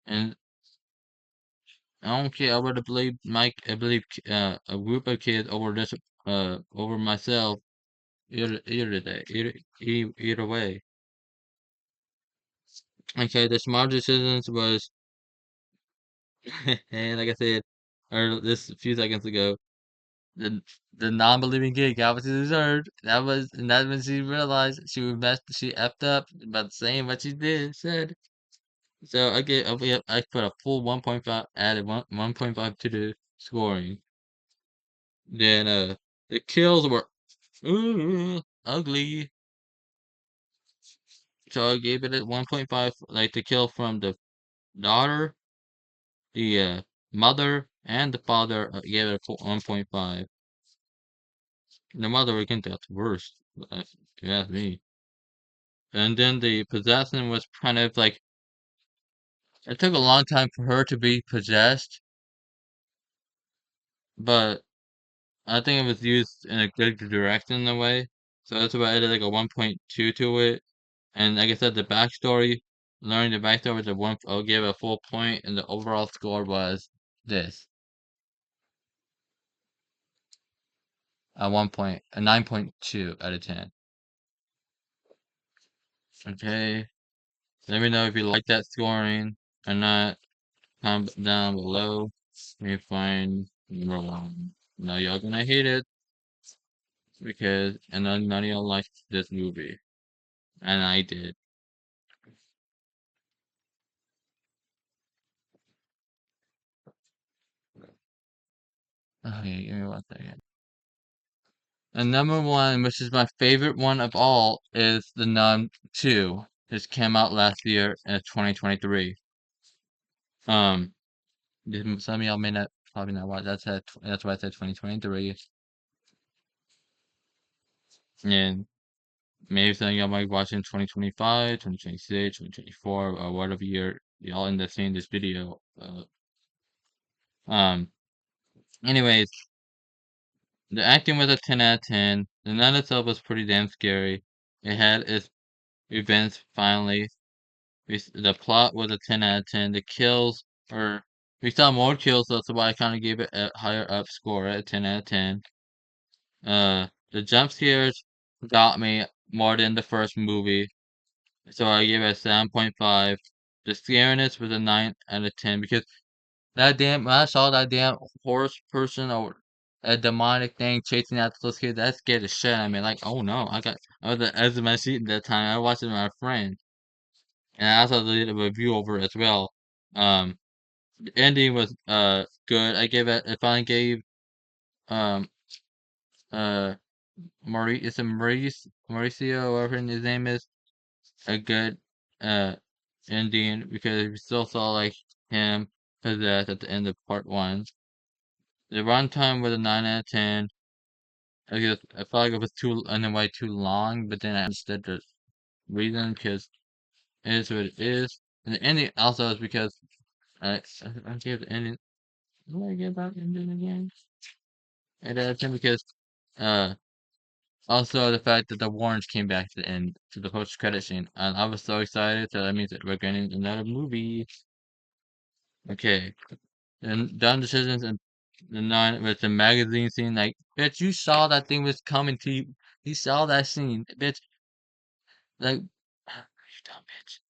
And I don't care. I would have believed I believe a group of kids over this over myself either day either way. Okay, the smart decisions was and like I said or this a few seconds ago, the the non-believing kid got what she deserved. And that when she realized she effed up about saying what she said. So I put a full 1.5, added 1.5 to the scoring. Then the kills were ugly. So I gave it a 1.5, like the kill from the daughter, the mother, and the father. Gave it a 1.5. The mother again got the worst, if you ask me. And then the possession was kind of like it took a long time for her to be possessed, but I think it was used in a good direction in a way. So that's why I did like a 1.2 to it. And like I said, the backstory, learning the backstory was I'll give it a full point, and the overall score was this. A 9.2 out of 10. Okay. Let me know if you like that scoring or not. Comment down below. Let me find number one. Now y'all gonna hate it because and none of y'all liked this movie. And I did. Okay, give me 1 second. And number one, which is my favorite one of all, is The Nun 2. This came out last year in 2023. Um, some of y'all may not probably not watch. That's why I said 2023. And maybe some of y'all might watch in 2025, 2026, 2024, or whatever year y'all end up seeing this video. Um. Anyways, the acting was a 10 out of 10. The nun itself was pretty damn scary. It had its events finally. The plot was a 10 out of 10. The kills were we saw more kills, so that's why I kind of gave it a higher up score at 10 out of 10. The jump scares got me more than the first movie, so I gave it a 7.5. The scariness was a 9 out of 10 because that damn when I saw that damn horse person or a demonic thing chasing after those kids, that scared the shit out of me. Like, oh no, I was at the edge of my seat at that time. I watched it with my friend. And I also did a review over it as well. Um, the ending was good. I finally gave um uh Mauricio, whatever his name is, a good uh ending because we still saw like him possessed at the end of part one. The runtime was a 9 out of 10. I felt like it was too in a way too long, but then I understood the reason because it is what it is. And the ending also is because I gave the ending. What did I give that ending again? 8 out of 10 because uh also the fact that the Warrens came back to the end to the post credit scene, and I was so excited. So that means that we're getting another movie. Okay, and dumb decisions and the nine with the magazine scene. Like, bitch, you saw that thing was coming to you. You saw that scene, bitch. Like, you dumb bitch.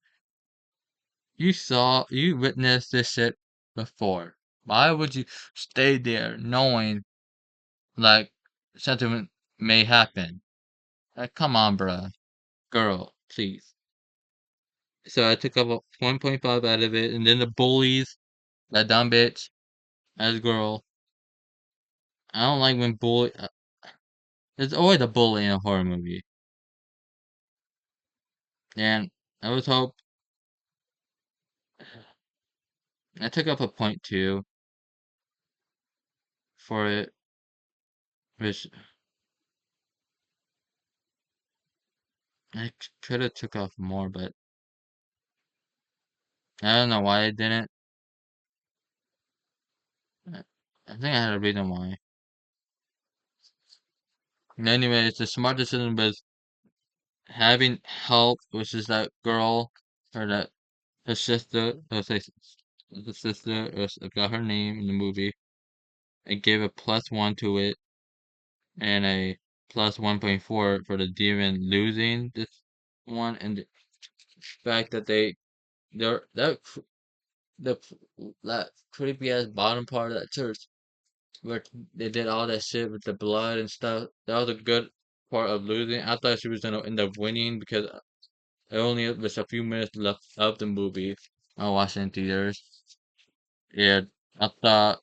You witnessed this shit before. Why would you stay there knowing, like, something may happen? Like, come on, bruh. Girl, please. So I took up a 1.5 out of it, and then the bullies, that dumb bitch, as a girl. I don't like when there's always a bully in a horror movie. And I was hope I took up a point two for it, which I could have took off more, but I don't know why I didn't. I think I had a reason why. Anyways, the smart decision was having help, which is that girl, or that her sister, let's say the sister, I got her name in the movie. I gave a +1 to it, and a plus 1.4 for the demon losing this one, and the fact that they're the that creepy ass bottom part of that church where they did all that shit with the blood and stuff. That was a good part of losing. I thought she was gonna end up winning because it only was a few minutes left of the movie. I watched it in theaters. Yeah, I thought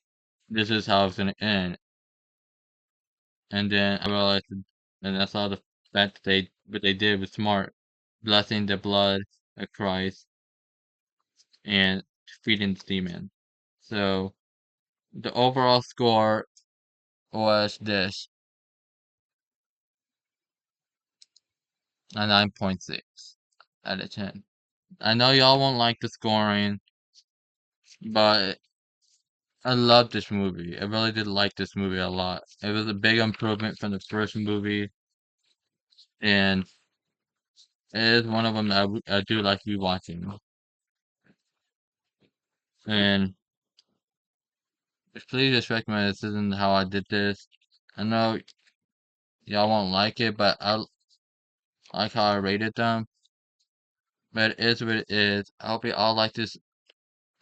this is how it's gonna end, and then I realized, and I saw the fact that what they did was smart, blessing the blood of Christ and defeating the demon. So the overall score was this, a 9.6 out of 10. I know y'all won't like the scoring, but I love this movie. I really did like this movie a lot. It was a big improvement from the first movie, and it is one of them that I do like rewatching. And please respect my decision how I did this. I know y'all won't like it, but I like how I rated them. But it is what it is. I hope you all like this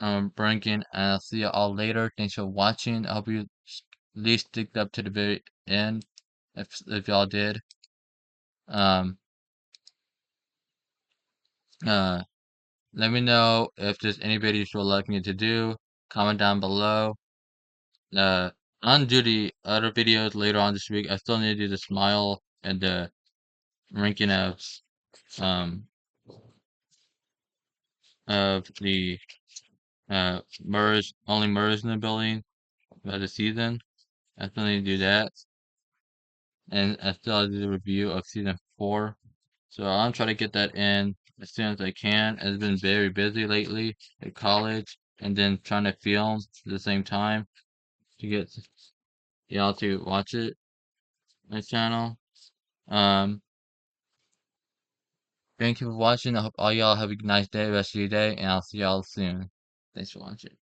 ranking, and I'll see you all later. Thanks for watching. I hope you at least stick up to the very end, if y'all did. Um, uh, Let me know if there's any videos you'd like me to do. Comment down below. Uh, I'll do the other videos later on this week. I still need to do the smile and the ranking um of the only murders in the building by the season. I still need to do that, and I still have to do the review of season 4. So I'll try to get that in as soon as I can. It's been very busy lately at college, and then trying to film at the same time to get y'all to watch it, my channel. Um, Thank you for watching. I hope all y'all have a nice day, rest of your day, and I'll see y'all soon. Thanks for watching.